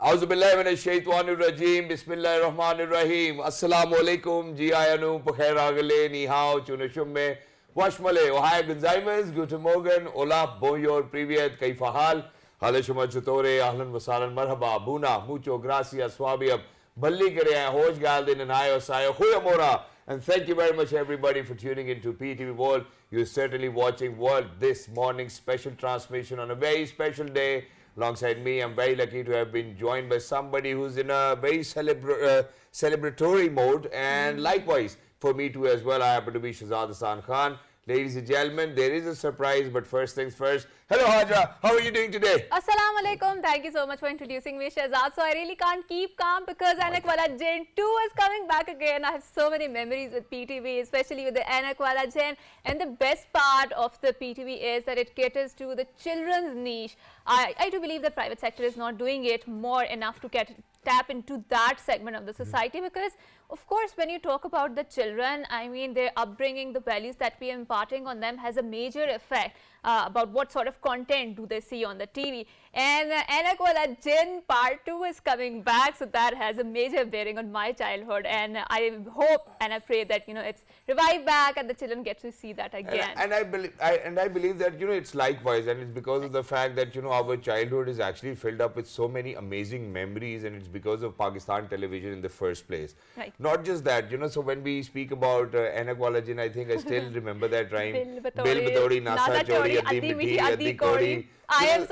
Auzubillahiminash-shaytanir-rajim, Bismillahir-Rahmanir-Rahim. Assalamualaikum, ji ayanu, pakhair agale, ni hao, chunashumme, washmale, ohaya gonzaimas, guten morgen, hola, bonjour, privyet, kaifa hal, halashuma chutore, ahlan wasalan, marhaba, buna, mucho, gracias, swabiab, balli kare, hosh galde, nanayo, sayo, khuyamora. And thank you very much everybody for tuning into PTV World. You're certainly watching World this morning's special transmission on a very special day. Alongside me, I'm very lucky to have been joined by somebody who's in a very celebratory mode, and likewise for me too as well. I happen to be Shahzad Hassan Khan. Ladies and gentlemen, there is a surprise, but first things first. Hello Haja, how are you doing today? Assalamu alaikum. Thank you so much for introducing me, Shahzad. So I really can't keep calm because Anak Wala Jain 2 is coming back again. I have so many memories with PTV, especially with the Anak Wala Jain. And the best part of the PTV is that it caters to the children's niche. I do believe the private sector is not doing it more enough to tap into that segment of the society, because of course when you talk about the children, I mean their upbringing, the values that we are imparting on them has a major effect about what sort of content do they see on the TV. And Anak Wala Jain Part 2 is coming back, so that has a major bearing on my childhood, and I hope and I pray that it's revived back and the children get to see that again. And I believe that it's likewise, and it's because of the fact that our childhood is actually filled up with so many amazing memories, and it's because of Pakistan television in the first place. Right. Not just that, so when we speak about Anak Wala Jain, I think I still remember that rhyme. Bil Batori, Nasa Chori, Addi Mithi, Addi Kodi. I am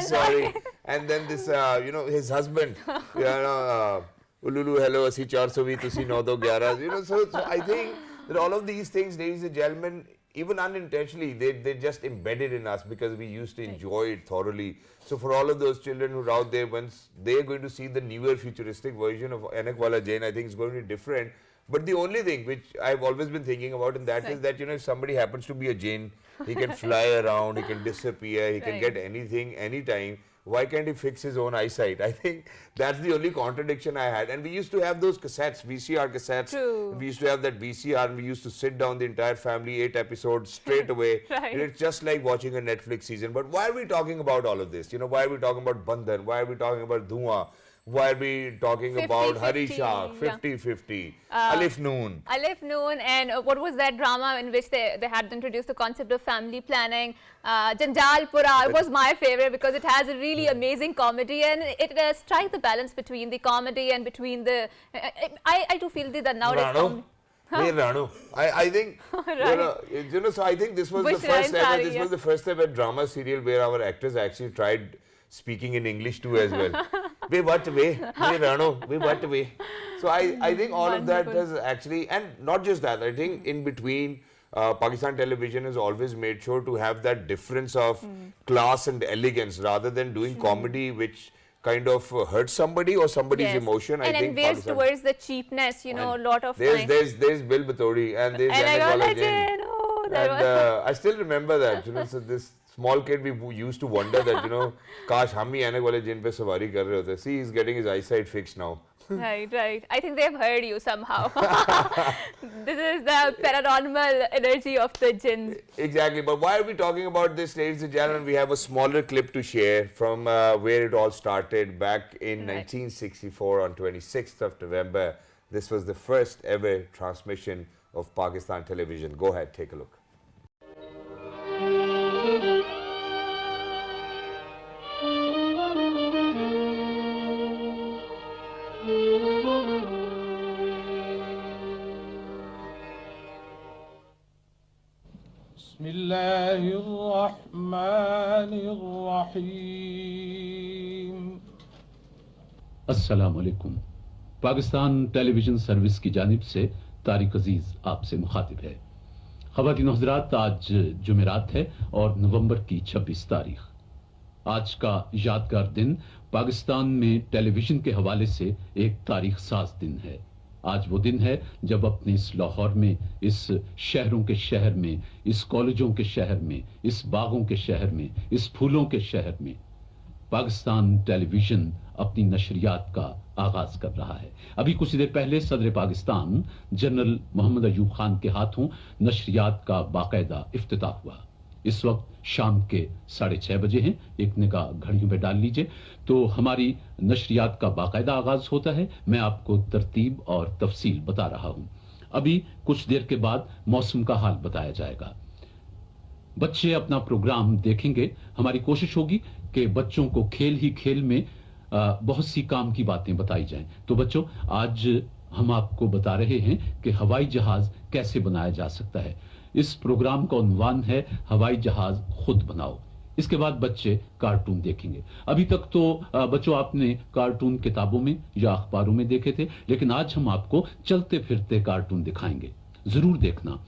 sorry. And then this, his husband, Ululu, hello, asi 420, tusi 911. So I think that all of these things, ladies and gentlemen, even unintentionally, they're just embedded in us because we used to enjoy it thoroughly. So for all of those children who are out there, once they're going to see the newer futuristic version of Anak Wala Jain, I think it's going to be different. But the only thing which I've always been thinking about, and that is that, if somebody happens to be a Jain, he can fly around, he can disappear, he can get anything, anytime. Why can't he fix his own eyesight? I think that's the only contradiction I had. And we used to have those cassettes, VCR cassettes. True. We used to have that VCR, and we used to sit down the entire family, 8 episodes straight away. Right. And it's just like watching a Netflix season. But why are we talking about all of this? Why are we talking about Bandhan? Why are we talking about Dhua? Why are we talking 50, about 50, Harisha, 50-50, Alif Noon? Alif Noon, and what was that drama in which they had introduced the concept of family planning? Janjalpura, it was my favorite because it has a really amazing comedy, and it strikes the balance between the comedy and between the... I do feel that nowadays... Rano. Rano. I think, right. So I think this was the first ever drama serial where our actors actually tried speaking in English too as well. We what way? We Rano. We what way? So I think all of that has actually, and not just that, I think in between, Pakistan television has always made sure to have that difference of class and elegance rather than doing comedy which kind of hurts somebody or somebody's emotion. And I think veers towards the cheapness, a lot of there's Bil Batori and there's Anak Wala Jain. And I still remember that, so this small kid, we used to wonder that, kash hum hi Anak Wala Jain pe savari kar rahe hote. See, he's getting his eyesight fixed now. Right. I think they've heard you somehow. This is the paranormal energy of the jinns. Exactly. But why are we talking about this, ladies and gentlemen? We have a smaller clip to share from where it all started back in 1964 on 26th of November. This was the first ever transmission of Pakistan television. Go ahead, take a look. अस्सलामुअलैकुम। Pakistan television service की जानिब से तारिक अजीज आपसे मुखातिब है। ख़वातीन हज़रात, आज जुमेरात है और नवंबर की 26 तारीख। आज का यादगार दिन पाकिस्तान में टेलीविजन के हवाले से एक तारीख साज दिन है। आज वो दिन है जब अपने इस लाहौर में, इस शहरों के शहर में, इस कॉलेजों के शहर में, इस बागों के शहर में, इस फूलों के शहर में पाकिस्तान टेलीविजन अपनी नशरियात का आगाज कर रहा है। अभी कुछ देर पहले सदर पाकिस्तान जनरल मोहम्मद अयूब खान के हाथों नशरियात का बाकायदा इफ्तिताह हुआ। इस वक्त शाम के 6:30 बजे हैं। एक निगाह घड़ियों पे डाल लीजिए तो हमारी नशरियात का बाकायदा आगाज होता है। मैं आपको तरतीब और तफसील बता रहा हूं। अभी कुछ देर के बाद मौसम का हाल बताया जाएगा। बच्चे अपना प्रोग्राम देखेंगे। हमारी कोशिश होगी कि बच्चों को खेल ही खेल में बहुत सी काम की बातें बताई जाएं। तो बच्चों, आज हम आपको बता रहे हैं कि हवाई जहाज कैसे बनाया जा सकता है। इस प्रोग्राम का उन्वान है हवाई जहाज खुद बनाओ। इसके बाद बच्चे कार्टून देखेंगे। अभी तक तो बच्चों आपने कार्टून किताबों में या अखबारों में देखे थे, लेकिन आज हम आपको चलते फिरते कार्टून दिखाएंगे। जरूर देखना।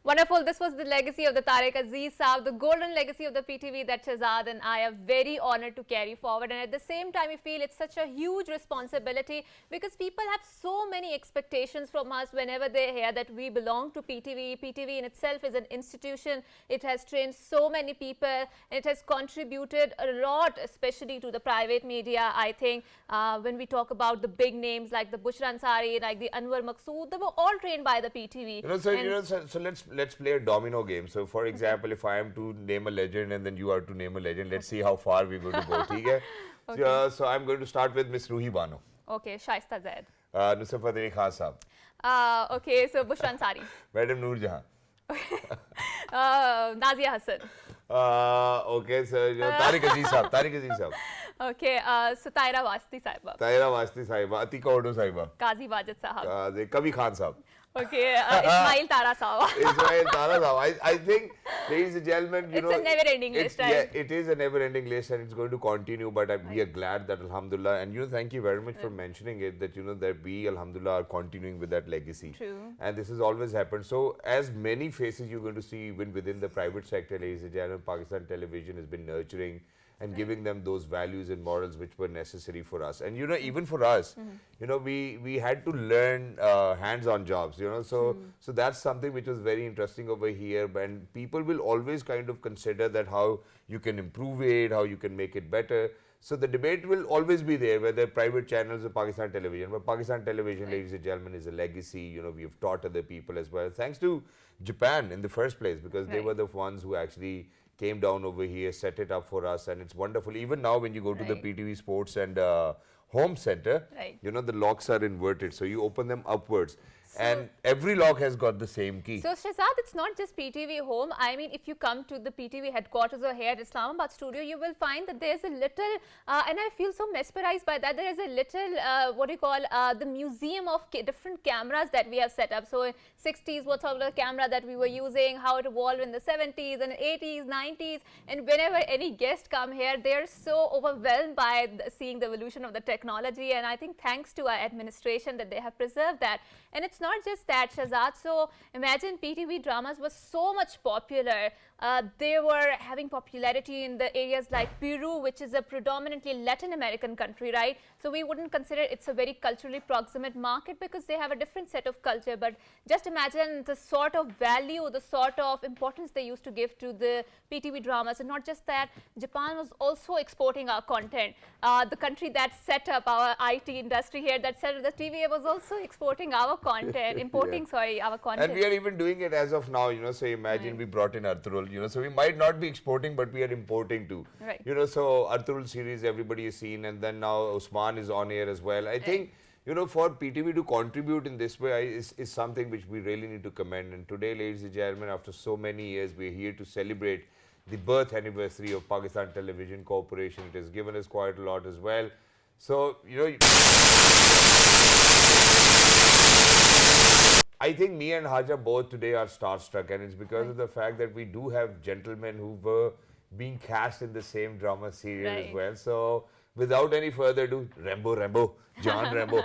Wonderful. This was the legacy of the Tariq Aziz Saab, the golden legacy of the PTV that Shahzad and I are very honored to carry forward. And at the same time, we feel it's such a huge responsibility because people have so many expectations from us whenever they hear that we belong to PTV. PTV in itself is an institution. It has trained so many people. It has contributed a lot, especially to the private media. I think when we talk about the big names like the Bushra Ansari, like the Anwar Maqsood, they were all trained by the PTV. So let's play a domino game. So for example, if I am to name a legend and then you are to name a legend, let's see how far we're going to go. Okay? So I'm going to start with Miss Ruhi Bano. Okay, Shaista Zaid. Nusrat Fateh Ali Khan Saab. Okay, so Bushra Ansari. Madam Noor Jahan. Nazia Hassan. Okay, so Tariq Aziz Saab. Tariq Aziz Saab. Okay, so Taira Wasti Saiba. Taira Wasti Saiba. Atika Odo Saiba. Qazi Wajid Sahab. Kabir Khan Saab. Okay, Ismail Tara Saab. Ismail Tara Saab. I think, ladies and gentlemen, it's a never-ending list, right? Yeah, it is a never-ending list and it's going to continue, but we are glad that, alhamdulillah, and thank you very much for mentioning it, that, that we, alhamdulillah, are continuing with that legacy. True. And this has always happened. So, as many faces you're going to see even within the private sector, ladies and gentlemen, Pakistan Television has been nurturing and giving them those values and morals which were necessary for us. And even for us, we had to learn hands-on jobs, so that's something which was very interesting over here. And people will always kind of consider that how you can improve it, how you can make it better. So the debate will always be there, whether private channels or Pakistan Television. But Pakistan Television, ladies and gentlemen, is a legacy. We have taught other people as well. Thanks to Japan in the first place, because they were the ones who actually came down over here, set it up for us, and it's wonderful. Even now when you go to the PTV Sports and Home Center, the locks are inverted, so you open them upwards. And every lock has got the same key. So Shahzad, it's not just PTV Home. I mean, if you come to the PTV headquarters or here at Islamabad studio, you will find that there's a little, and I feel so mesmerized by that, there is a little, the museum of different cameras that we have set up. So 60s, what sort of camera that we were using, how it evolved in the 70s and 80s, 90s. And whenever any guest come here, they're so overwhelmed by seeing the evolution of the technology. And I think thanks to our administration that they have preserved that. And it's not just that, Shahzad. So imagine PTV dramas were so much popular. They were having popularity in the areas like Peru, which is a predominantly Latin American country, right? So we wouldn't consider it's a very culturally proximate market because they have a different set of culture. But just imagine the sort of value, the sort of importance they used to give to the PTV dramas. And not just that, Japan was also exporting our content. The country that set up our IT industry here, that set up the TVA, was also exporting our content, importing, our content. And we are even doing it as of now, so imagine we brought in Arturul, so we might not be exporting, but we are importing too. Right. So Arturul series, everybody has seen, and then now Osman is on air as well. I think, for PTV to contribute in this way is something which we really need to commend. And today, ladies and gentlemen, after so many years, we are here to celebrate the birth anniversary of Pakistan Television Corporation. It has given us quite a lot as well. So, I think me and Haja both today are starstruck, and it's because of the fact that we do have gentlemen who were being cast in the same drama serial as well. So without any further ado, Rambo, John Rambo,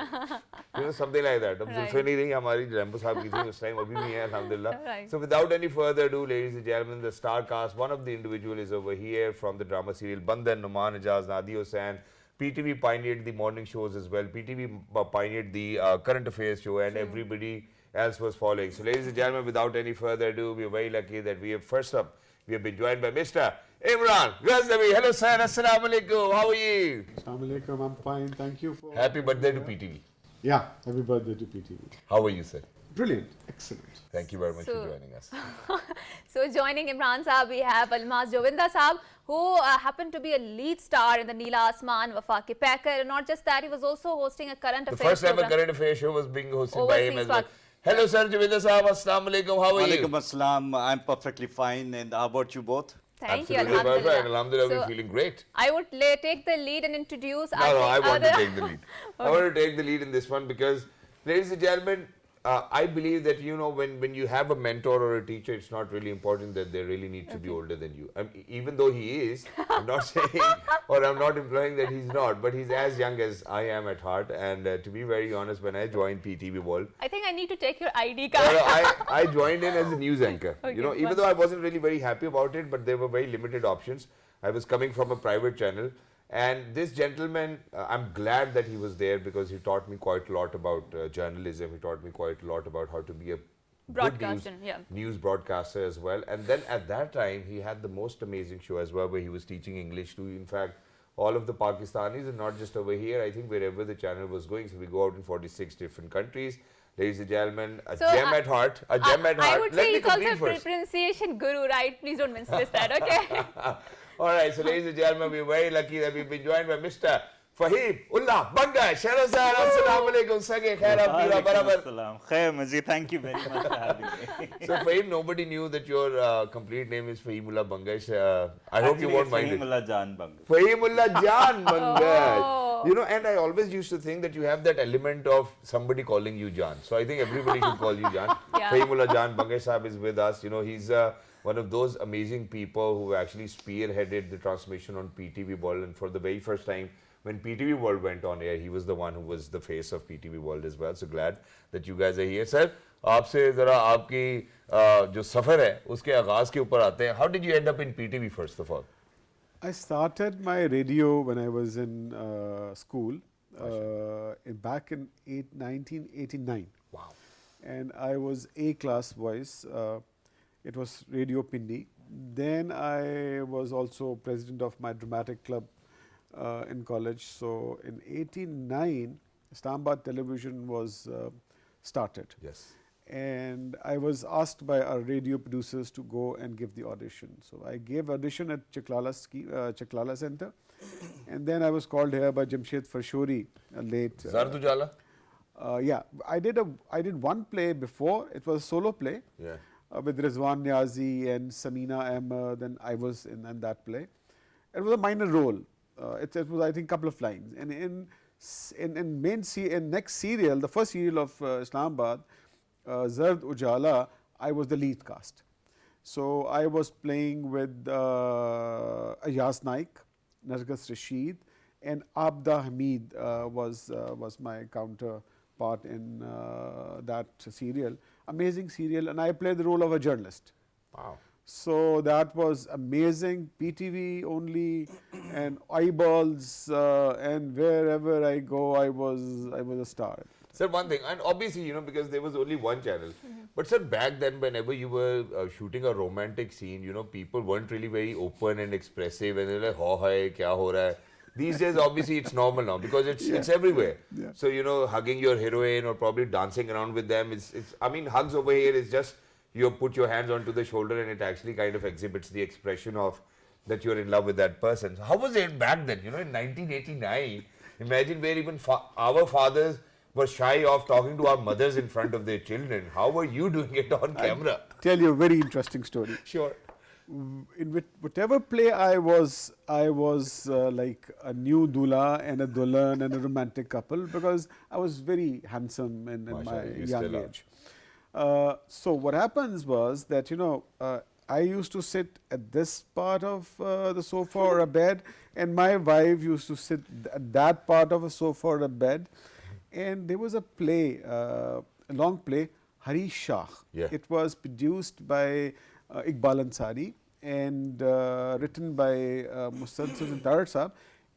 something like that. अब जुल्फे नहीं रही हमारी Rambo साहब की थी उस time अभी भी है alhamdulillah. Right. So without any further ado, ladies and gentlemen, the star cast, one of the individual is over here from the drama serial Bandan, Numan Ijaz, Nadi Hussain. PTV pioneered the morning shows as well. PTV pioneered the current affairs show, and everybody else was following. So ladies and gentlemen, without any further ado, we are very lucky that we have been joined by Mr. Imran Ghaznavi. Hello sir, assalamu alaikum. How are you? Assalamu alaikum, I'm fine. Thank you for... Happy birthday to PTV. Yeah, happy birthday to PTV. How are you, sir? Brilliant, excellent. Thank you very much for joining us. So joining Imran Saab, we have Almaz Jovinda Saab, who happened to be a lead star in the Neela Asman, Wafa Ke Paikar. And not just that, he was also hosting a current affairs The first time program. a current affairs show was being hosted by him as well. Overseas Hello sir, Jovinda Saab, assalamu alaikum. How are you? Walaikum assalam. I'm perfectly fine. And how about you both? Thank you, Absolutely perfect. Alhamdulillah. Alhamdulillah, So, we're feeling great. I would take the lead and introduce I want to other... take the lead. I want to take the lead in this one because, ladies and gentlemen, I believe that, when you have a mentor or a teacher, it's not really important that they really need to be older than you. Even though he is, I'm not saying, or I'm not implying that he's not, but he's as young as I am at heart. And to be very honest, when I joined PTV World, I think I need to take your ID card. I joined in as a news anchor. Okay, Even though I wasn't really very happy about it, but there were very limited options. I was coming from a private channel. And this gentleman, I'm glad that he was there because he taught me quite a lot about journalism. He taught me quite a lot about how to be a Broadcaster, news broadcaster as well. And then at that time, he had the most amazing show as well, where he was teaching English to, in fact, all of the Pakistanis, and not just over here. I think wherever the channel was going. So we go out in 46 different countries. Ladies and gentlemen, a gem at heart. A gem at heart. I would Let say me he's also a complete first. pronunciation guru, right? Please don't misplace that, okay? All right, so ladies and gentlemen, we're very lucky that we've been joined by Mr. Fahim Ullah Banga. Hello, sir. Assalamu alaikum. Sage khair abdira barabar. Assalam. Khair Mazi. Thank you very much for having me. So, Fahim, nobody knew that your complete name is Fahim Ullah Bangash. I hope you won't mind it. Fahimullah Jan Bang. Fahimullah Jan Bangash. And I always used to think that you have that element of somebody calling you Jan. So, I think everybody should call you Jan. Yeah. Fahimullah Jan Bangash Sahab is with us. He's one of those amazing people who actually spearheaded the transmission on PTV World. And for the very first time, when PTV World went on air, he was the one who was the face of PTV World as well. So glad that you guys are here. Sir, आपसे जरा आपकी जो सफर है उसके आगाज के ऊपर आते हैं. How did you end up in PTV first of all? I started my radio when I was in school back in 1989. Wow. And I was A-class voice. It was Radio Pindi. Then I was also president of my dramatic club in college. So in 89, Islamabad television was started. Yes. And I was asked by our radio producers to go and give the audition. So I gave audition at Chaklala Center. And then I was called here by Jamshed Farshori, a late... Zardujala? Yeah, I did one play before. It was a solo play. Yeah. With Rizwan Niazi and Samina Ahmed, and I was in that play. It was a minor role. It was, I think, a couple of lines. And in next serial, the first serial of Islamabad, Zard Ujala, I was the lead cast. So I was playing with Ayaz Naik, Nargas Rashid, and Abda Hamid was my counterpart in that serial. Amazing serial, and I played the role of a journalist. Wow. So that was amazing. PTV only, and eyeballs, and wherever I go, I was a star. Sir, one thing, and obviously, because there was only one channel. But sir, back then, whenever you were shooting a romantic scene, people weren't really very open and expressive, and they're like, "Ho hai, kya ho raha hai?" These days, obviously, it's normal now because it's everywhere. Yeah. So, hugging your heroine or probably dancing around with them, I mean, hugs over here is just, you put your hands onto the shoulder and it actually kind of exhibits the expression of that you're in love with that person. So how was it back then? In 1989, imagine where even our fathers were shy of talking to our mothers in front of their children. How were you doing it on camera? Tell you a very interesting story. Sure. In whatever play I was like a new Dula and a Dulan and a romantic couple because I was very handsome in my young age. So what happens was that I used to sit at this part of the sofa or a bed, and my wife used to sit at that part of a sofa or a bed. And there was a play, a long play, Hari Shah. Yeah. It was produced by Iqbal Ansari and written by Mustansir Dar Saab,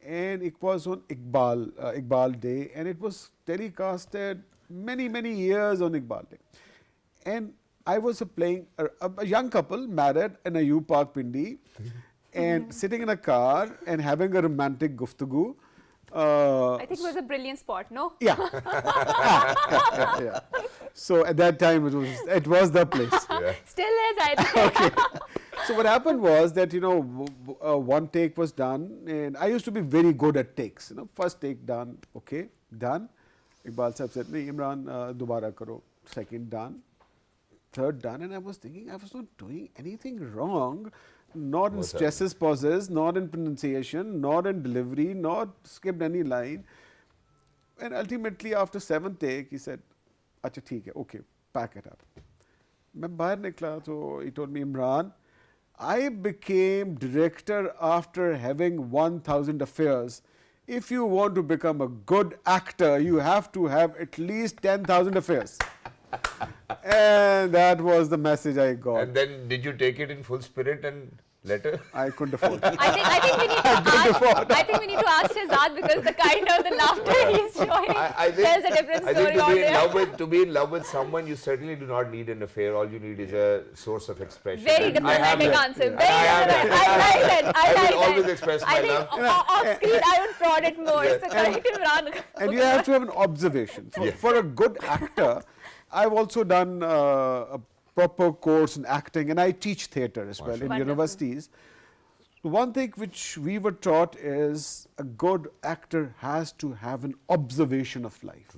and it was on Iqbal Day, and it was telecasted many years on Iqbal Day. And I was playing a young couple married in a U Park Pindi and sitting in a car and having a romantic guftagu. I think it was a brilliant spot, no? Yeah. Yeah. So at that time it was the place. Yeah. Still is, I think. So what happened was that, you know, one take was done, and I used to be very good at takes. You know, first take done, okay, done. Iqbal Sahib said, "Nahi, Imran, dobara karo." Second done, third done, and I was thinking I was not doing anything wrong, not in stresses, pauses, not in pronunciation, not in delivery, not skipped any line. And ultimately, after seventh take, he said, "Acha, theek hai, okay, pack it up." मैं बाहर निकला तो he told me, "Imran, I became director after having 1,000 affairs. If you want to become a good actor, you have to have at least 10,000 affairs." And that was the message I got. And then did you take it in full spirit and letter? I couldn't afford it. I think we need to ask Shehzad, because the kind of the laughter he's showing tells a different I story think out there. to be in love with someone, you certainly do not need an affair. All you need is a source of expression. Very And I have diplomatic that. answer. And Very I have diplomatic. that. I like that. I I will like that. always express my I think love. off screen I would prod it more. So correct Imran. And you have to have an observation. For a good actor, I've also done a proper course in acting, and I teach theatre as well in Wonderful. universities. One thing which we were taught is a good actor has to have an observation of life.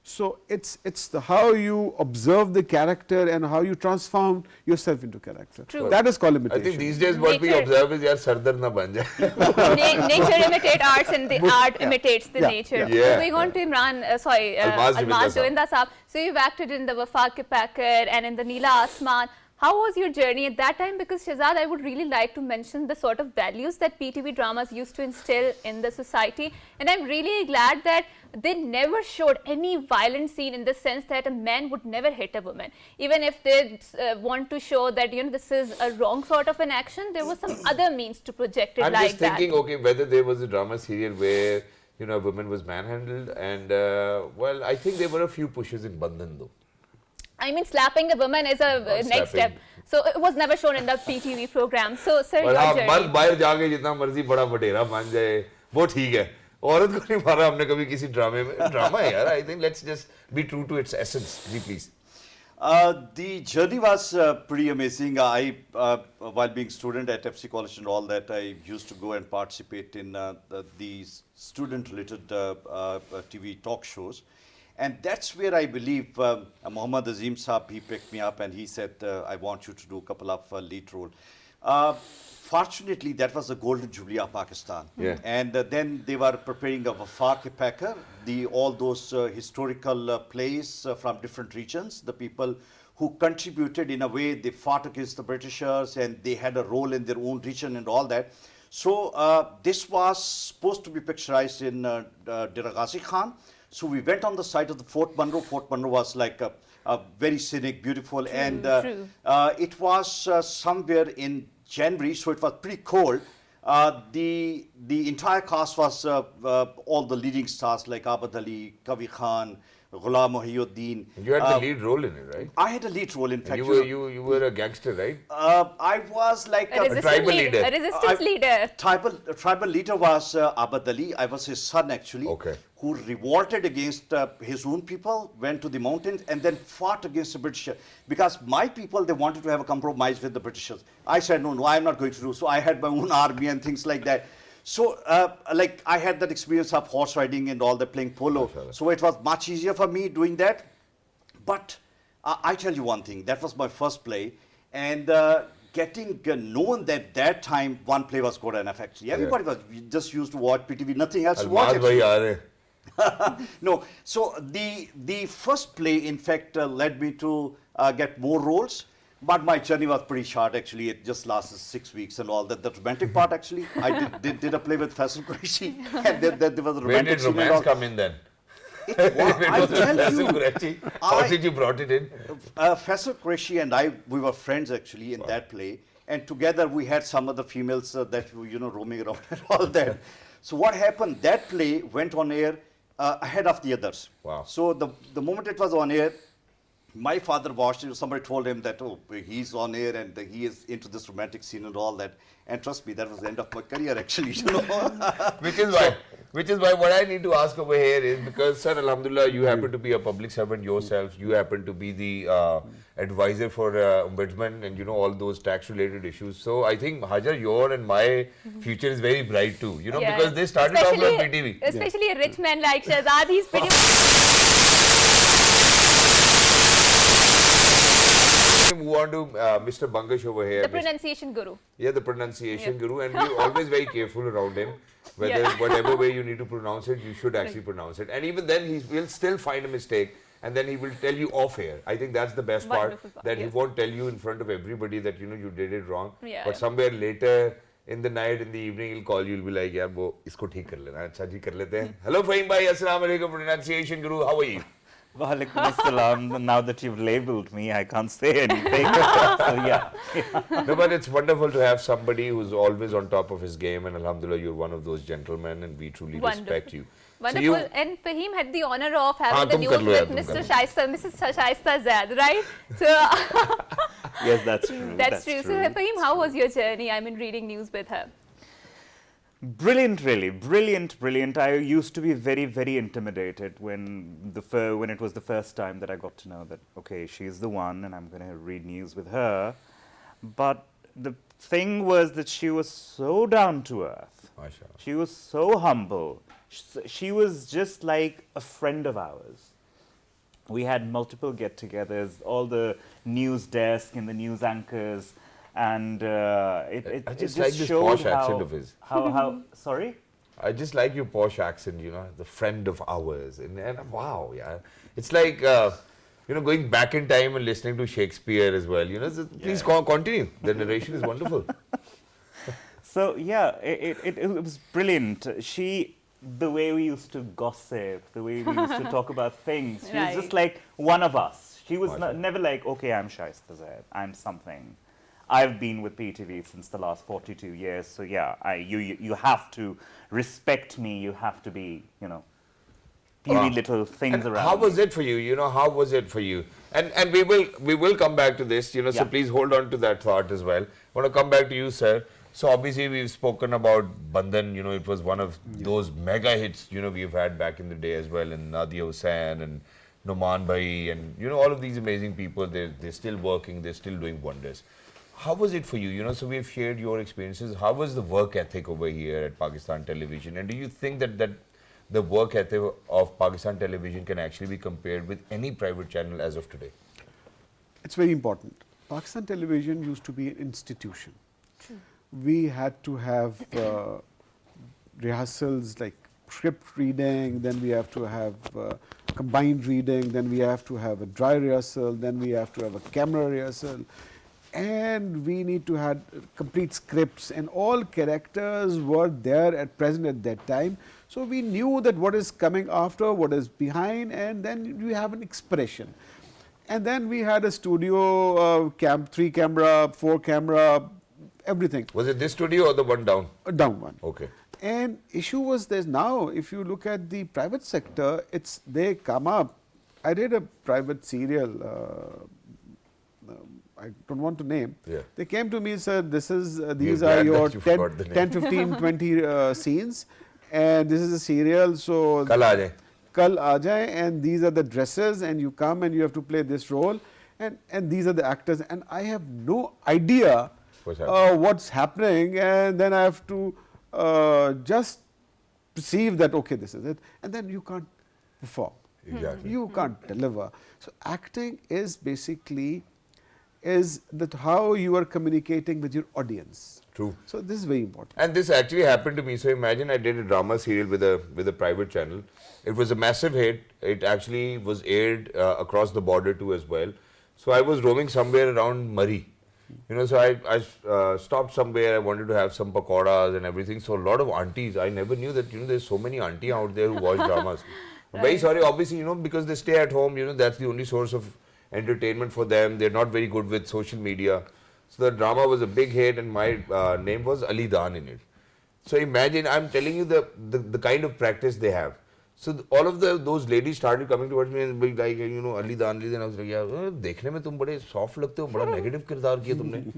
So it's the how you observe the character and how you transform yourself into character. True. That is called I imitation. think these days what we Nature. observe is yaar sardar na ban jaye. Nature imitates arts, and the art imitates the Yeah. nature. Yeah. Going on to Imran, Almaz Almaz Joinda Joinda Saab. So you've acted in the Wafa Ke Packer and in the Neela Asman. How was your journey at that time? Because Shehzad, I would really like to mention the sort of values that PTV dramas used to instill in the society. And I'm really glad that they never showed any violent scene, in the sense that a man would never hit a woman. Even if they want to show that, you know, this is a wrong sort of an action, there was some other means to project it I'm like just thinking, that. okay, whether there was a drama serial where, you know, a woman was manhandled, and well, I think there were a few pushes in Bandhan though. I mean, slapping a woman is a next slapping. step. So it was never shown in the PTV program. So, sir, और your हाँ, journey. मर्द बाहर जाके जितना मर्जी बड़ा वडेरा बन जाए वो ठीक है, औरत को नहीं मारा हमने कभी किसी ड्रामे में. ड्रामा है यार. I think let's just be true to its essence. Ji please. The journey was pretty amazing. While being student at FC College and all that, I used to go and participate in the student-related TV talk shows. And that's where I believe Muhammad Azim Saab, he picked me up and he said, I want you to do a couple of lead role. Fortunately, that was the golden jubilee of Pakistan. Yeah. And then they were preparing a Wafa Ke Packer, all those historical plays from different regions, the people who contributed in a way, they fought against the Britishers and they had a role in their own region and all that. So this was supposed to be picturized in Dera Ghazi Khan. So we went on the site of the Fort Monroe. Fort Monroe was like a very scenic, beautiful, and it was somewhere in January, so it was pretty cold. The entire cast was all the leading stars like Abad Ali, Kavi Khan, Ghulam Muhyiddin. You had the lead role in it, right? I had a lead role, in fact. You were a gangster, right? I was like A resistance tribal leader. leader. A resistance leader. Tribal leader was Abad Ali. I was his son, actually, Okay. who revolted against his own people, went to the mountains, and then fought against the British. Because my people, they wanted to have a compromise with the Britishers. I said, no, I'm not going to do. So I had my own army and things like that. So, like, I had that experience of horse riding and all that, playing polo. So it was much easier for me doing that. But I tell you one thing, that was my first play. And getting known that time one play was good enough, actually. Everybody was just used to watch PTV, nothing else to watch. Almaz bhai actually. aa rahe. No, so the first play, in fact, led me to get more roles. But my journey was pretty short actually. It just lasted 6 weeks and all that. The romantic part actually, I did a play with Faisal Qureshi, and then there was a Where romantic did scene and romance all. come in then? It was, I tell you, How did you brought it in? Faisal Qureshi and I, we were friends actually in that play, and together we had some other females that were, roaming around and all that. So what happened? That play went on air ahead of the others. Wow. So the moment it was on air, my father watched it. Somebody told him that, oh, he's on air and he is into this romantic scene and all that. And trust me, that was the end of my career actually, Which is why what I need to ask over here is, because sir, alhamdulillah, you happen to be a public servant yourself. You happen to be the advisor for ombudsman and all those tax related issues. So I think Hajar, your and my future is very bright too, Yeah. because they started off on PTV. Especially a rich man like Shahzad, he's pretty Move on to Mr. Bangash over here. the pronunciation guru. Yeah, the pronunciation guru, and we're always very careful around him. Whether whatever way you need to pronounce it, you should actually pronounce it. And even then, he will still find a mistake, and then he will tell you off air. I think that's the best part, Wonderful part, that he yes. won't tell you in front of everybody that you did it wrong. Yeah, But yeah. somewhere later in the night, in the evening, he'll call you. He'll be like, "यार वो इसको ठीक कर लेना, अच्छा जी कर लेते हैं." Hello, Fahim bhai, Assalamu alaikum, pronunciation guru. How are you? Walaikum assalam. Now that you've labeled me, I can't say anything. So yeah. No, but it's wonderful to have somebody who's always on top of his game, and alhamdulillah, you're one of those gentlemen, and we truly respect you. Wonderful. So and Fahim had the honor of having हाँ, the तुम news कर लो यार, with तुम कर Mrs. Low. Shaista Zaid, right? So Yes, that's true. that's true. So Fahim, how was your journey? I mean, reading news with her. Brilliant, really. Brilliant. I used to be very, very intimidated when it was the first time that I got to know that, okay, she's the one and I'm going to read news with her. But the thing was that she was so down to earth. MashaAllah. She was so humble. She was just like a friend of ours. We had multiple get-togethers, all the news desk and the news anchors, and it I just just like this showed posh how, accent of his. How sorry? I just like your posh accent, the friend of ours. And wow, yeah. It's like, going back in time and listening to Shakespeare as well. So please continue. The narration is wonderful. So yeah, it was brilliant. The way we used to gossip, the way we used to talk about things, she was just like one of us. She was never like, okay, I'm Shaista Zaid, I'm something. I've been with PTV since the last 42 years, so yeah, you have to respect me. You have to be, puny little things around. How was it for you? How was it for you? And we will come back to this. So Yeah. please hold on to that thought as well. I want to come back to you, sir. So obviously we've spoken about Bandhan. It was one of those mega hits. We've had back in the day as well, and Nadia Hussain and Noman Bhai, and all of these amazing people. They're still working. They're still doing wonders. How was it for you? So we've shared your experiences. How was the work ethic over here at Pakistan Television? And do you think that the work ethic of Pakistan Television can actually be compared with any private channel as of today? It's very important. Pakistan Television used to be an institution. We had to have rehearsals like script reading, then we have to have combined reading, then we have to have a dry rehearsal, then we have to have a camera rehearsal. And we need to have complete scripts, and all characters were there at present at that time. So we knew that what is coming after, what is behind, and then we have an expression. And then we had a studio, 3 camera, 4 camera, everything. Was it this studio or the one down? Down one. Okay. And issue was there's now, if you look at the private sector, they come up. I did a private serial. I don't want to name. Yeah. They came to me, sir, these glad are your that you forgot the name. 10, 15, 20 scenes, and this is a serial, so Kal aa jaye. Kal aa jaye, and these are the dresses, and you come and you have to play this role, and these are the actors, and I have no idea what's happening, and then I have to just perceive that, okay, this is it, and then you can't perform. Exactly. You can't deliver. So acting is basically that how you are communicating with your audience. True. So this is very important. And this actually happened to me. So imagine I did a drama serial with a private channel. It was a massive hit. It actually was aired across the border too as well. So I was roaming somewhere around Murray. You know, so I stopped somewhere. I wanted to have some pakoras and everything. So a lot of aunties. I never knew that, you know, there's so many aunties out there who watch dramas. I'm very sorry, obviously, you know, because they stay at home. You know, that's the only source of entertainment for them. They're not very good with social media. So the drama was a big hit, and my name was Ali Dan in it. So imagine, I'm telling you the kind of practice they have. So all of those ladies started coming towards me and being like, you know, Ali Dan. I was like, yeah, dekhne mein tum bade soft lagte ho, bada negative kirdar kiya tumne.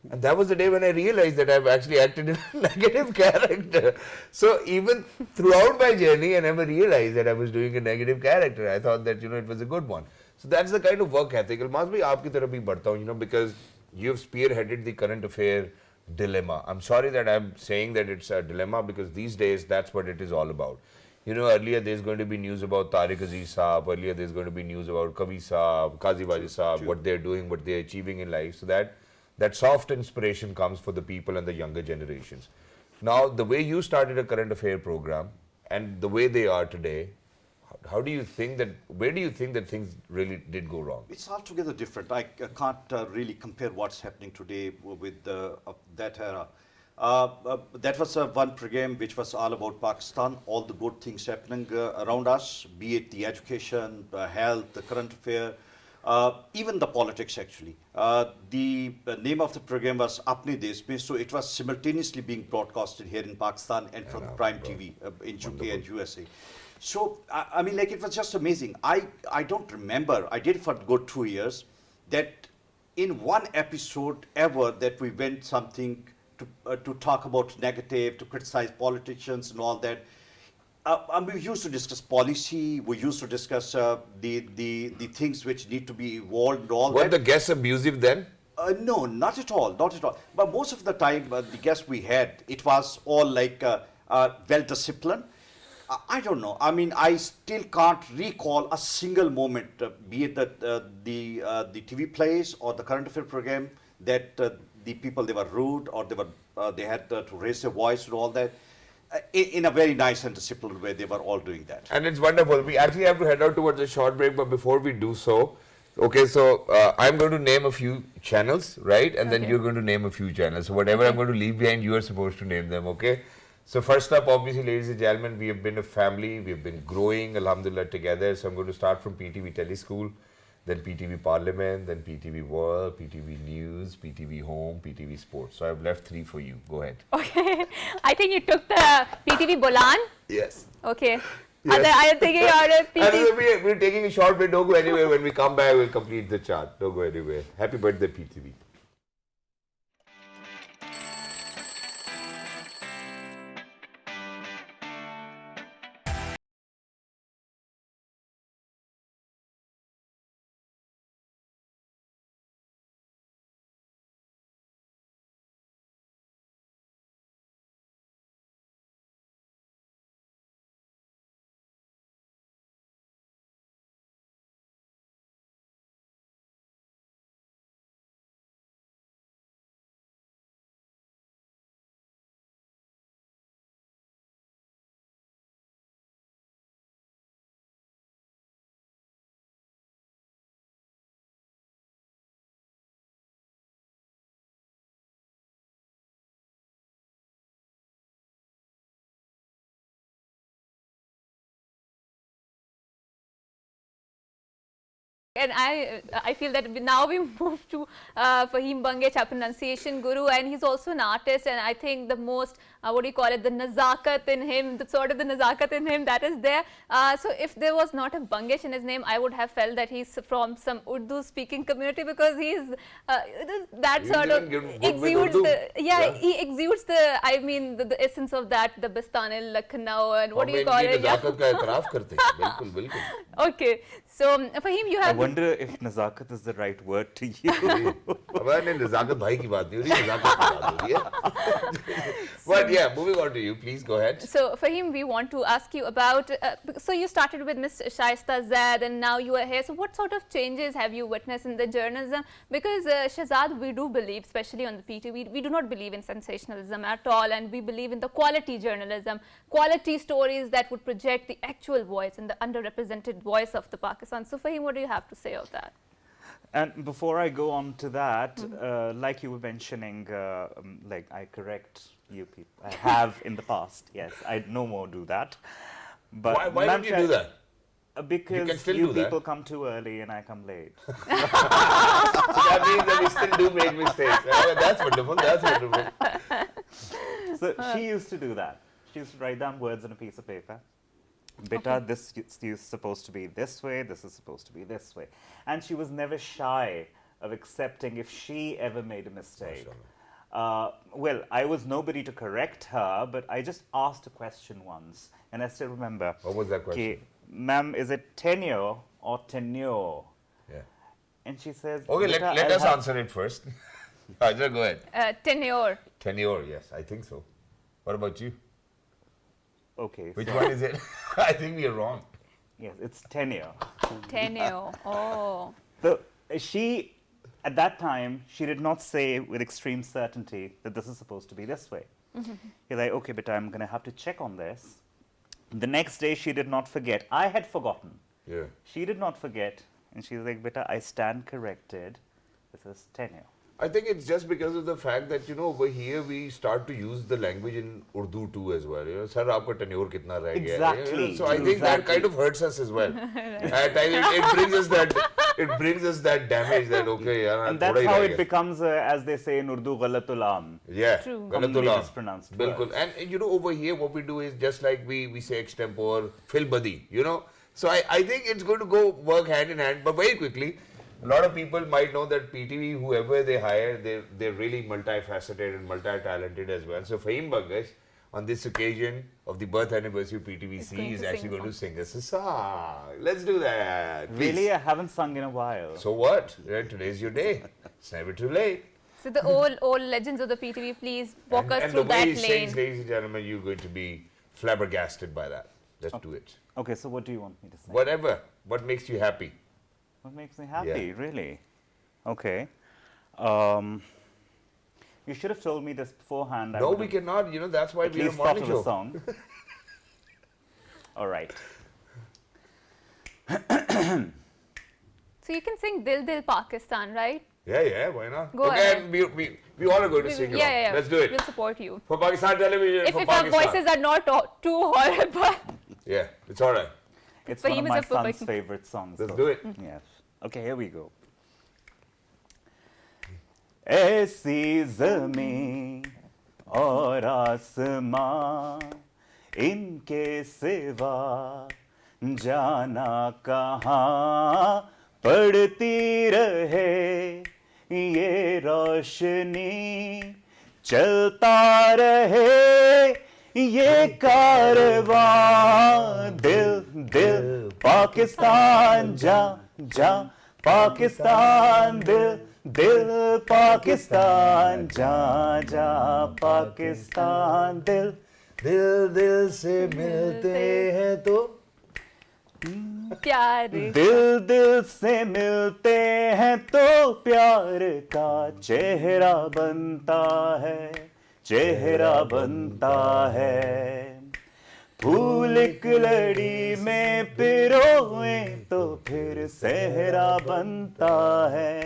And that was the day when I realized that I've actually acted in a negative character. So even throughout my journey, I never realized that I was doing a negative character. I thought that, you know, it was a good one. So that's the kind of work ethic. Almaz bhai, aapki taraf bhi badhta hu, you know, because you've spearheaded the current affair dilemma. I'm sorry that I'm saying that it's a dilemma, because these days that's what it is all about. You know, earlier there's going to be news about Tariq Aziz Saab, earlier there's going to be news about Kavi Saab, Qazi Wajid Saab, what they're doing, what they're achieving in life. So that soft inspiration comes for the people and the younger generations. Now, the way you started a current affair program and the way they are today, how do you think that, where do you think that things really did go wrong? It's altogether different. I can't really compare what's happening today with that era. That was one program which was all about Pakistan, all the good things happening around us, be it the education, health, the current affair, even the politics actually. The name of the program was Apne Desh Mein, so it was simultaneously being broadcasted here in Pakistan and from Prime TV in UK and USA. So, I mean, like, it was just amazing. I don't remember, I did it for a good 2 years, that in one episode ever that we went something to talk about negative, to criticize politicians and all that. We used to discuss policy, we used to discuss the things which need to be evolved and all that. Were the guests abusive then? No, not at all, not at all. But most of the time, the guests we had, it was all like well-disciplined. I don't know. I mean, I still can't recall a single moment, be it the TV plays or the current affair program, that the people, they were rude or they had to raise their voice and all that. In a very nice and disciplined way, they were all doing that. And it's wonderful. We actually have to head out towards a short break, but before we do so, okay, so I'm going to name a few channels, right? And then you're going to name a few channels. So whatever I'm going to leave behind, you are supposed to name them, okay? So first up, obviously, ladies and gentlemen, we have been a family. We have been growing, alhamdulillah, together. So I'm going to start from PTV Teleschool, then PTV Parliament, then PTV World, PTV News, PTV Home, PTV Sports. So I've left 3 for you. Go ahead. Okay. I think you took the PTV Bolan. Yes. Okay. Yes. I am thinking out of PTV. We're taking a short break. Don't go anywhere. When we come back, we'll complete the chart. Don't go anywhere. Happy birthday, PTV. And I feel that now we move to Fahim Bange, pronunciation guru, and he's also an artist. And I think the most, what do you call it, the nazakat in him, the sort of the nazakat in him that is there. So if there was not a Bangesh in his name, I would have felt that he's from some Urdu speaking community, because he's that sort of exudes the, he exudes the, I mean, the essence of that, the Bistanil, Lucknow, and what do you call it? Okay, so Fahim, you have. I wonder if nazakat is the right word to use. But yeah, moving on to you, please go ahead. So Fahim, we want to ask you about, so you started with Ms. Shaista Zaid and now you are here. So what sort of changes have you witnessed in the journalism? Because Shahzad, we do believe, especially on the PTV, we do not believe in sensationalism at all, and we believe in the quality journalism, quality stories that would project the actual voice and the underrepresented voice of the Pakistan. So Fahim, what do you have to say of that? And before I go on to that, like you were mentioning, like I correct you people. I have in the past, yes. I no more do that. But Why ma'am, don't you do that? Because can still you do that. people come too early and I come late. So that means that we still do make mistakes. That's wonderful. That's wonderful. So she used to do that. She used to write down words on a piece of paper. Beta, this is supposed to be this way, this is supposed to be this way. And she was never shy of accepting if she ever made a mistake. Well, I was nobody to correct her, but I just asked a question once. And I still remember. What was that question? "Okay, ma'am, is it tenure or tenure?" Yeah. And she says, Okay, "Beta, let I'll us have-" answer it first. Ajay, go ahead. Tenure. Tenure, yes, I think so. What about you? Okay, Which so- one is it? I think we are wrong. Yes, it's tenure. Tenure. Oh. So she, at that time, she did not say with extreme certainty that this is supposed to be this way. You're like, okay, but I'm going to have to check on this. The next day, she did not forget. I had forgotten. Yeah. She did not forget. And she's like, beta, I stand corrected. This is tenure. I think it's just because of the fact that, over here we start to use the language in Urdu too as well. Sir, aapka tenure kitna reh gaya hai?" Exactly. So I think that kind of hurts us as well. At times it brings us that damage that, okay, yaar, And that's thoda hi how reh it gaya. becomes, as they say in Urdu, galatul aam. Yeah, True. galat Commonly ullah. mispronounced Bilkul. words. And over here what we do is just like we say extempore, fil badi, So I think it's going to go work hand in hand, but very quickly. A lot of people might know that PTV, whoever they hire, they're really multifaceted and multi-talented as well. So Fahim Bangash, on this occasion of the birth anniversary of PTVC, going is to actually sing going a to sing us a song. Let's do that. please. Really, I haven't sung in a while. So what? Today's your day. It's never too late. So the old legends of the PTV, please walk us and through the way that he sings, lane. ladies and gentlemen, you're going to be flabbergasted by that. Let's do it. Okay, so what do you want me to say? Whatever. What makes you happy? What makes me happy, Yeah. really? Okay. You should have told me this beforehand. I No, would we have cannot. That's why at we're a least thought morning of a show. song. All right. So you can sing Dil Dil Pakistan, right? Yeah, why not? Go okay, ahead. we all are going to sing along. Yeah. Let's do it. We'll support you. For Pakistan television, If for our Pakistan. voices are not too horrible. Yeah, it's all right. It's For one of him, my it's a perfect- son's favorite songs. Let's though. do it. Yes. Okay, here we go. ऐसी ज़मीं और आसमां इनके सिवा जाना कहाँ पड़ती रहे ये रोशनी चलता रहे ये कारवां दिल दिल पाकिस्तान जा जा पाकिस्तान दिल दिल पाकिस्तान जा जा पाकिस्तान दिल दिल दिल से मिलते हैं तो प्यार दिल दिल से मिलते हैं तो प्यार का चेहरा बनता है चेहरा बनता है फूल एक लड़ी में पिरोए तो फिर सेहरा बनता है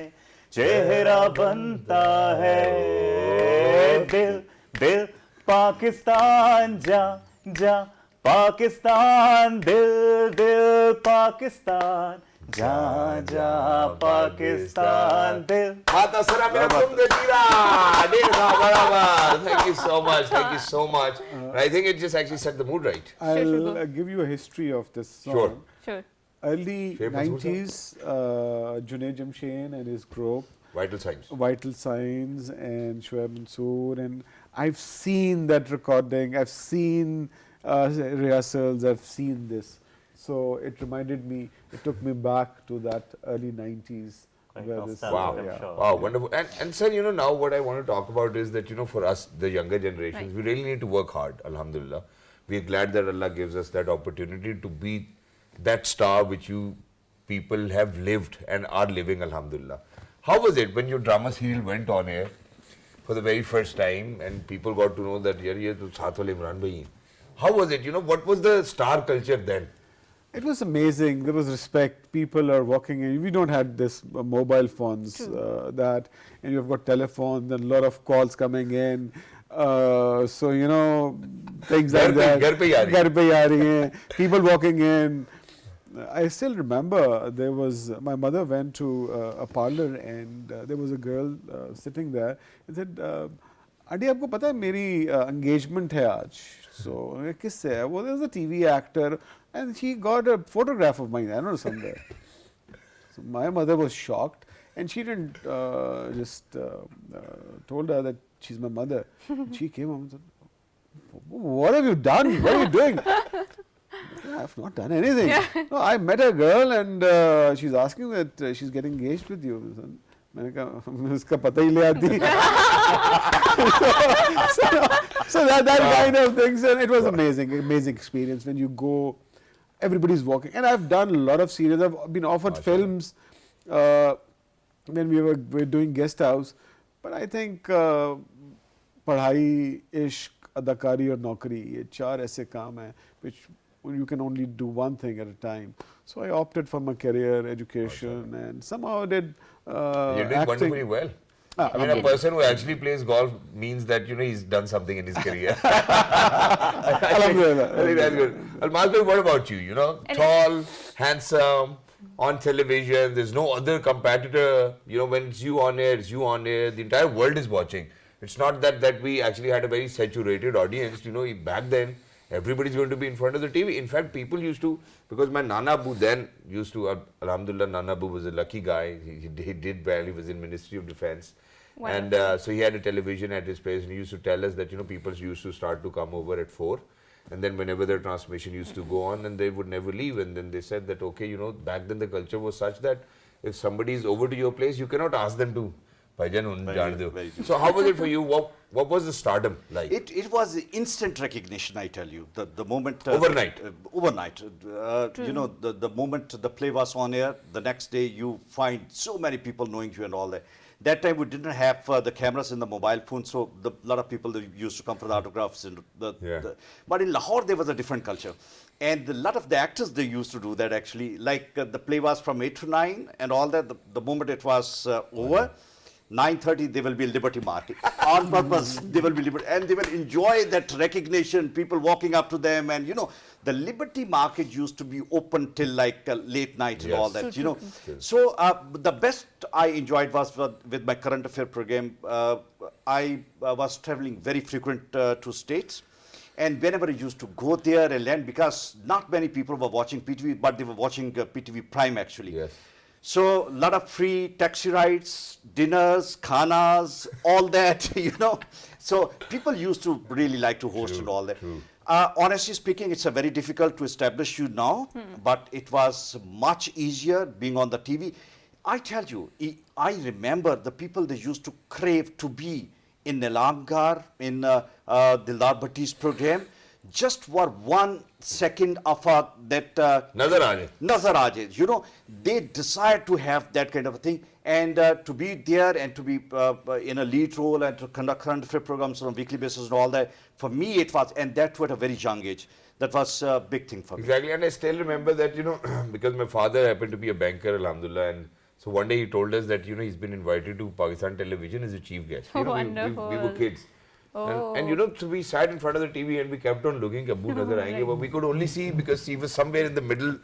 चेहरा बनता है दिल दिल पाकिस्तान जा जा पाकिस्तान दिल दिल पाकिस्तान जा जा पाकिस्तान दिल Mata Sara Mera Tum De Tira. Thank you so much. Thank you so much. I think it just actually set the mood right. I'll go. give you a history of this song. Sure. Sure. Early Famous 90s, Junaid Jamshen and his group, Vital signs. Vital Signs and Shoaib Mansoor, and I've seen that recording, I've seen rehearsals, I've seen this. So it reminded me, it took me back to that early 90s. Quite where this, nostalgic, Wow. I'm yeah. sure. Wow, wonderful. And sir, now what I want to talk about is that, for us, the younger generations, Right. we really need to work hard, alhamdulillah. We are glad that Allah gives us that opportunity to be that star which you people have lived and are living, alhamdulillah. How was it when your drama serial went on air for the very first time and people got to know that, yaar, ye to saath wale Imran bhai hain? How was it? What was the star culture then? It was amazing. There was respect. People are walking in. We don't have this mobile phones that, and you've got telephones and a lot of calls coming in. So you know things like that. घर पे ही आ रही है. घर पे ही आ रही हैं. People walking in. I still remember there was my mother went to a parlor and there was a girl sitting there and said, "Aunty, आपको पता है मेरी engagement है आज." So किससे है? Well, there's a TV actor and she got a photograph of mine. I don't know somewhere. So my mother was shocked and she didn't just told her that she's my mother. She came home and said, "What have you done? What are you doing?" I have not done anything. No, I met a girl and she's asking that she's getting engaged with you. मैंने कहा उसका पता ही ले आती. So that kind of things, and it was amazing experience when you go. Everybody's walking, and I've done a lot of series. I've been offered films when we were doing guest house, but I think पढ़ाई, इश्क, अदाकारी और नौकरी ये चार ऐसे काम हैं which you can only do one thing at a time. So I opted for my career, education, and somehow did You're doing acting. wonderfully well. I mean, a person who actually plays golf means that, you know, he's done something in his career. Alhamdulillah. I think that's good. Malcolm, what about you? You know, tall, handsome, on television, there's no other competitor. You know, when it's you on air, it's you on air. The entire world is watching. It's not that we actually had a very saturated audience. You know, back then, everybody's going to be in front of the TV. In fact, people used to, because my Nana Abu then used to, Alhamdulillah, Nana Abu was a lucky guy. He did well. He was in Ministry of Defense. Wow. And so he had a television at his place, and he used to tell us that, you know, people used to start to come over at 4. And then whenever the transmission used to go on, and they would never leave. And then they said that, okay, you know, back then the culture was such that if somebody is over to your place, you cannot ask them to. Very So how was it for you? What was the stardom like? It was instant recognition, I tell you. The moment Overnight. Overnight. You know, the moment the play was on air, the next day you find so many people knowing you and all that. That time we didn't have the cameras in the mobile phone, so a lot of people used to come for the autographs. And but in Lahore there was a different culture, and a lot of the actors they used to do that actually. Like the play was from 8 to 9 and all that. The moment it was over. 9:30 they will be Liberty Market. On purpose they will be Liberty, and they will enjoy that recognition, people walking up to them, and you know the Liberty Market used to be open till like late night and all that, you know. So the best I enjoyed was with my current affair program. I was traveling very frequent to states, and whenever I used to go there and land, because not many people were watching PTV, but they were watching PTV Prime actually. Yes. So a lot of free taxi rides, dinners, khanas, all that, you know. So people used to really like to host and all that. Honestly speaking, it's a very difficult to establish you now, but it was much easier being on the TV. I tell you, I remember the people they used to crave to be in Nilamgar, in Dildar Bhatti's program, just for 1 second of that Nazar aa jaye. You know, they desire to have that kind of a thing, and to be there and to be in a lead role and to conduct current affair programs on a weekly basis and all that. For me, it was, and that too at a very young age. That was a big thing for me. Exactly, and I still remember that, you know, because my father happened to be a banker, alhamdulillah, and so one day he told us that, you know, he's been invited to Pakistan television as a chief guest. You know, we were kids. And you know, so we sat in front of the TV and we kept on looking, Abu Nazar aayenge, but we could only see because he was somewhere in the middle,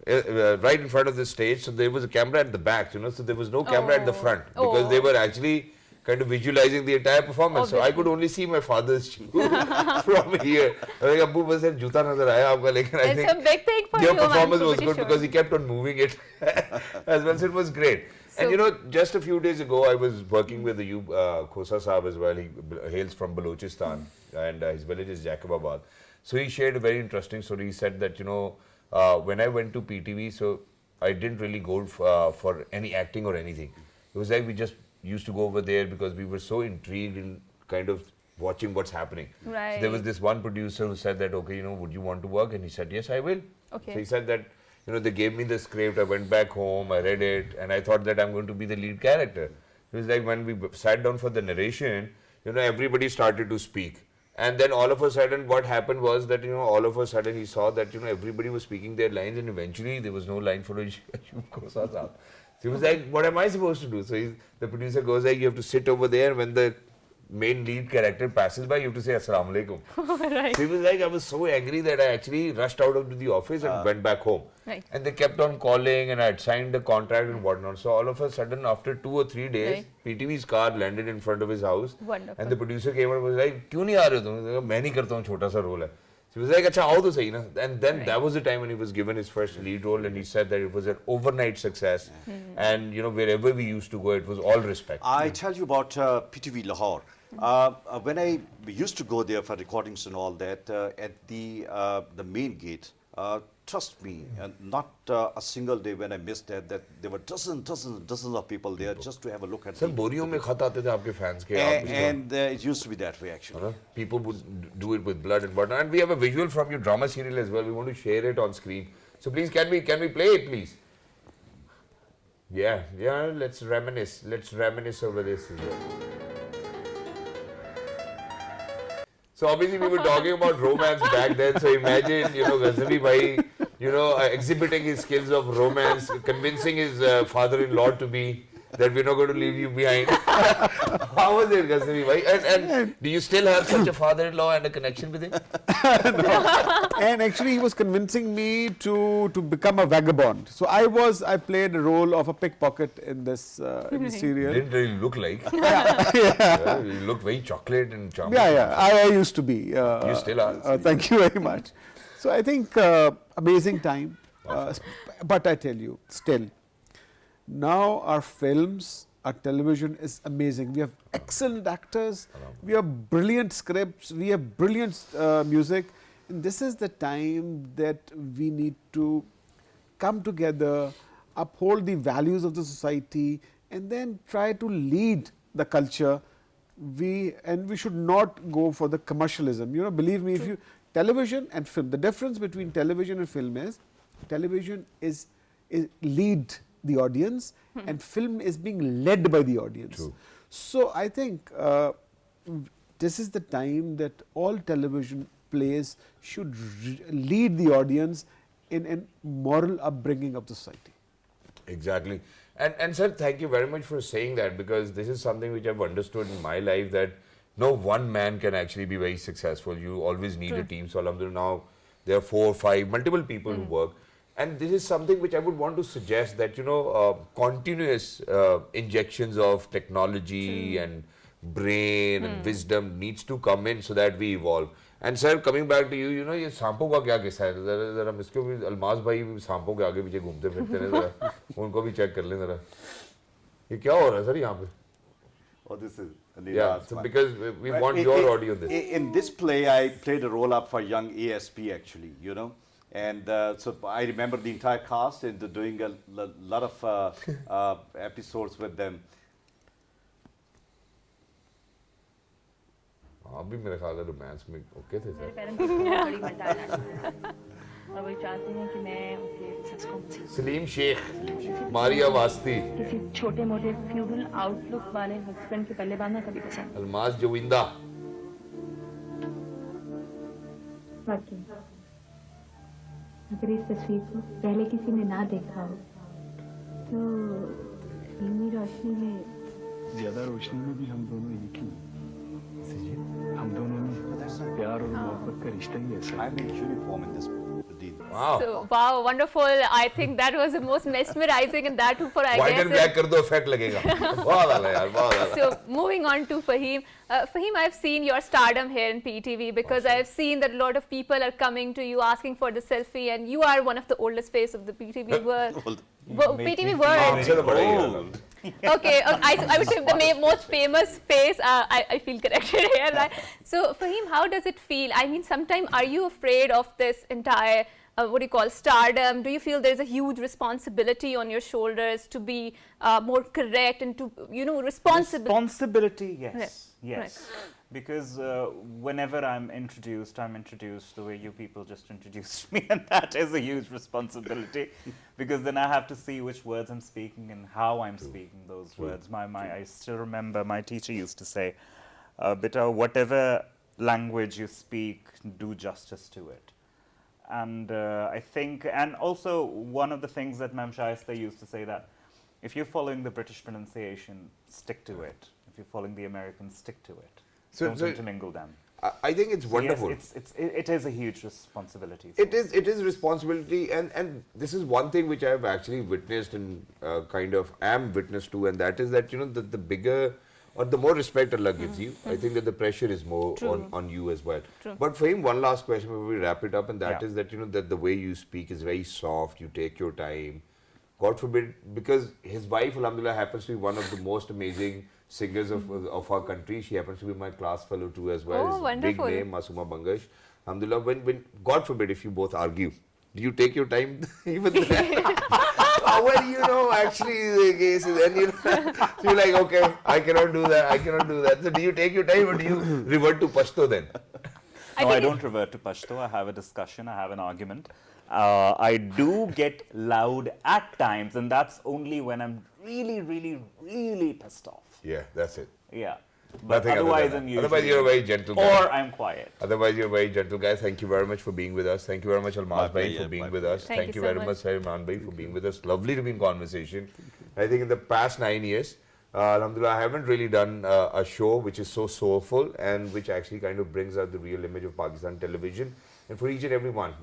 right in front of the stage. So there was a camera at the back, you know, so there was no camera at the front because they were actually kind of visualizing the entire performance. So I could only see my father's shoe from here. I was like, Abu was there, juta nazar aaya aapka, lekin I think it's a big thing for your you, performance I'm was pretty good sure. because he kept on moving it as well. So it was great. And you know, just a few days ago, I was working with Ayub Khosa Saab as well. He hails from Balochistan and his village is Jacobabad. So he shared a very interesting story. He said that, you know, when I went to PTV, so I didn't really go for any acting or anything. It was like we just used to go over there because we were so intrigued in kind of watching what's happening. Right. So there was this one producer who said that, okay, you know, would you want to work? And he said, yes, I will. Okay. So he said that, you know, they gave me the script, I went back home, I read it, and I thought that I'm going to be the lead character. It was like when we sat down for the narration, you know, everybody started to speak. And then all of a sudden what happened was that, all of a sudden he saw that, everybody was speaking their lines and eventually there was no line for Ayub Khosa saab. So he was like, what am I supposed to do? So the producer goes like, you have to sit over there, and when the main lead character passes by, you have to say Assalamu Alaikum. Right. So he was like, I was so angry that I actually rushed out of the office and went back home. Right. And they kept on calling, and I had signed the contract and whatnot. So all of a sudden, after 2 or 3 days, PTV's car landed in front of his house. Wonderful. And the producer came and was like, "Kyun nahi aa rahe ho tum?" I said, "Main nahi karta hu, chota sa role hai." So he was like, "Acha, aao to sahi na." And then that was the time when he was given his first lead role, and he said that it was an overnight success. And wherever we used to go, it was all respect. I tell you about PTV Lahore. When I used to go there for recordings and all that, at the main gate, trust me, not a single day when I missed that there were dozens of people there just to have a look at Sir, the बोरियों में खत आते थे आपके fans के. and it used to be that way actually. People would do it with blood and whatnot. And we have a visual from your drama serial as well. We want to share it on screen. So please, can we play it, please? Yeah, let's reminisce. Let's reminisce over this as well. So obviously we were talking about romance back then. So imagine, Ghaznavi bhai, exhibiting his skills of romance, convincing his father-in-law to be that we're not going to leave you behind. How was it, Ghaznavi bhai? And do you still have such a father-in-law and a connection with him? And actually he was convincing me to become a vagabond. So I played the role of a pickpocket in this serial. Didn't really look like. Yeah, you looked very chocolate and charming. Yeah, I used to be. You still are. Thank you very much. So I think amazing time. But I tell you, still, now our films, our television is amazing. We have excellent actors, we have brilliant scripts, we have brilliant music. And this is the time that we need to come together, uphold the values of the society, and then try to lead the culture. We should not go for the commercialism. Believe me, if you television and film, the difference between television and film is television is lead the audience and film is being led by the audience. True. So I think this is the time that all television plays should lead the audience in moral upbringing of the society. Exactly. And sir, thank you very much for saying that, because this is something which I've understood in my life, that no one man can actually be very successful. You always need a team. So alhamdulillah, now there are 4 or 5 multiple people who work. And this is something which I would want to suggest, that continuous injections of technology and brain and wisdom needs to come in so that we evolve. And sir, coming back to you, ये सांपों का क्या किस्सा है? जरा इसको भी अलमास भाई सांपों के आगे पीछे घूमते फिरते हैं, जरा उनको भी चेक कर लें जरा. ये क्या हो रहा है सर यहाँ पे? Oh, this is So because we want your audio this. In this play, I played a role up for young ASP actually, and so I remember the entire cast and doing a lot of episodes with them. अभी मेरे ख्याल है romance में okay थे sir. और वो चाहते हैं कि मैं उनके बिजनेस को सलीम शेख, मारिया वास्ती, किसी छोटे मोटे फ्यूडल आउटलुक वाले हस्बैंड के पल्ले बांधना कभी पसंद अलमास जोविंदा. नहीं. अगर इस तस्वीर को पहले किसी ने ना देखा हो तो धीमी रोशनी में ज्यादा रोशनी में भी हम दोनों एक ही. हम दोनों में प्यार और मोहब्बत का रिश्ता ही ऐसा. I'm in uniform in this deal. Wow. So, wow, wonderful. I think that was the most mesmerizing, and that too for I White guess. and black कर दो effect लगेगा. बहुत वाला यार, बहुत वाला. So moving on to Fahim. Fahim, I've seen your stardom here in PTV, because I've seen that a lot of people are coming to you asking for the selfie, and you are one of the oldest face of the PTV world. PTV world. हमसे तो बड़े ही हैं. Okay, I would say the most famous face. I feel corrected here. Right? So Fahim, how does it feel? I mean, sometimes are you afraid of this entire what do you call stardom? Do you feel there's a huge responsibility on your shoulders to be more correct and to responsible? Responsibility, yes, Right. yes. Right. Because whenever I'm introduced the way you people just introduced me, and that is a huge responsibility. Because then I have to see which words I'm speaking and how I'm speaking those words. I still remember my teacher used to say, "Beta, whatever language you speak do justice to it. And I think, and also one of the things that Ma'am Shaista used to say that if you're following the British pronunciation, stick to it. If you're following the American, stick to it. Don't intermingle them. I think it's wonderful. Yes, it is a huge responsibility. It is responsibility, and this is one thing which I have actually witnessed and kind of am witness to, and that is that, you know, the bigger or the more respect Allah gives you, I think that the pressure is more on you as well. True. But for him, one last question before we wrap it up, and that Yeah. is that, you know, that the way you speak is very soft, you take your time. God forbid, because his wife, alhamdulillah, happens to be one of the most amazing singers of our country. She happens to be my class fellow too as well. Oh, It's wonderful. Big name, Masuma Bangash. Alhamdulillah, when God forbid if you both argue, do you take your time even then? Well, you know, actually the case is, and you know, so you're like, okay, I cannot do that. So do you take your time or do you revert to Pashto then? No, I don't revert to Pashto. I have a discussion. I have an argument. I do get loud at times, and that's only when I'm really, really, really pissed off. Yeah, that's it. Yeah. But Nothing otherwise, other I'm than that. usually... Otherwise, you're a very gentle guy. Or I'm quiet. Otherwise, you're a very gentle guy. Thank you very much for being with us. Thank you very much, Almaz Bhai, for being with us. Thank you very so much, Salman Bhai, for being with us. Lovely to be in conversation. I think in the past 9 years, alhamdulillah, I haven't really done a show which is so soulful and which actually kind of brings out the real image of Pakistan television. And for each and every one,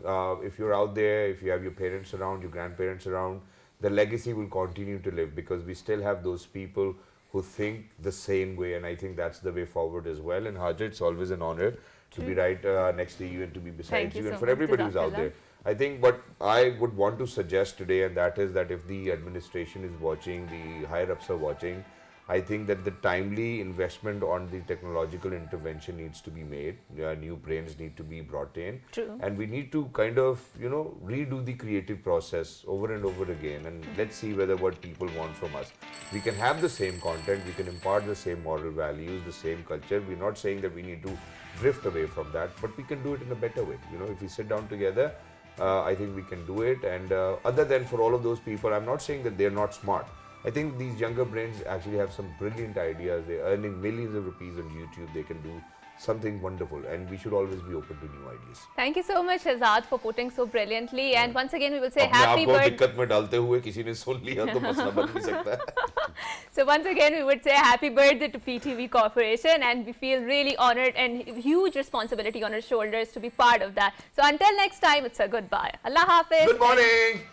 if you're out there, if you have your parents around, your grandparents around, the legacy will continue to live because we still have those people who think the same way, and I think that's the way forward as well. And Hajar, it's always an honor to be right next to you and to be beside you, so and for much. everybody who's out there. I think what I would want to suggest today, and that is that if the administration is watching, the higher ups are watching, I think that the timely investment on the technological intervention needs to be made. New brains need to be brought in. True. And we need to kind of, you know, redo the creative process over and over again. And let's see whether what people want from us. We can have the same content, we can impart the same moral values, the same culture. We're not saying that we need to drift away from that, but we can do it in a better way. You know, if we sit down together, I think we can do it. And other than for all of those people, I'm not saying that they're not smart. I think these younger brains actually have some brilliant ideas. They're earning millions of rupees on YouTube. They can do something wonderful, and we should always be open to new ideas. Thank you so much, Shahzad, for putting so brilliantly. And once again, we will say अपने happy आप को birthday. दिक्कत में डालते हुए किसी ने सुन लिया तो मसला बन भी सकता है. So once again, we would say happy birthday to PTV Corporation, and we feel really honored and huge responsibility on our shoulders to be part of that. So until next time, it's a goodbye. Allah Hafiz. Good morning.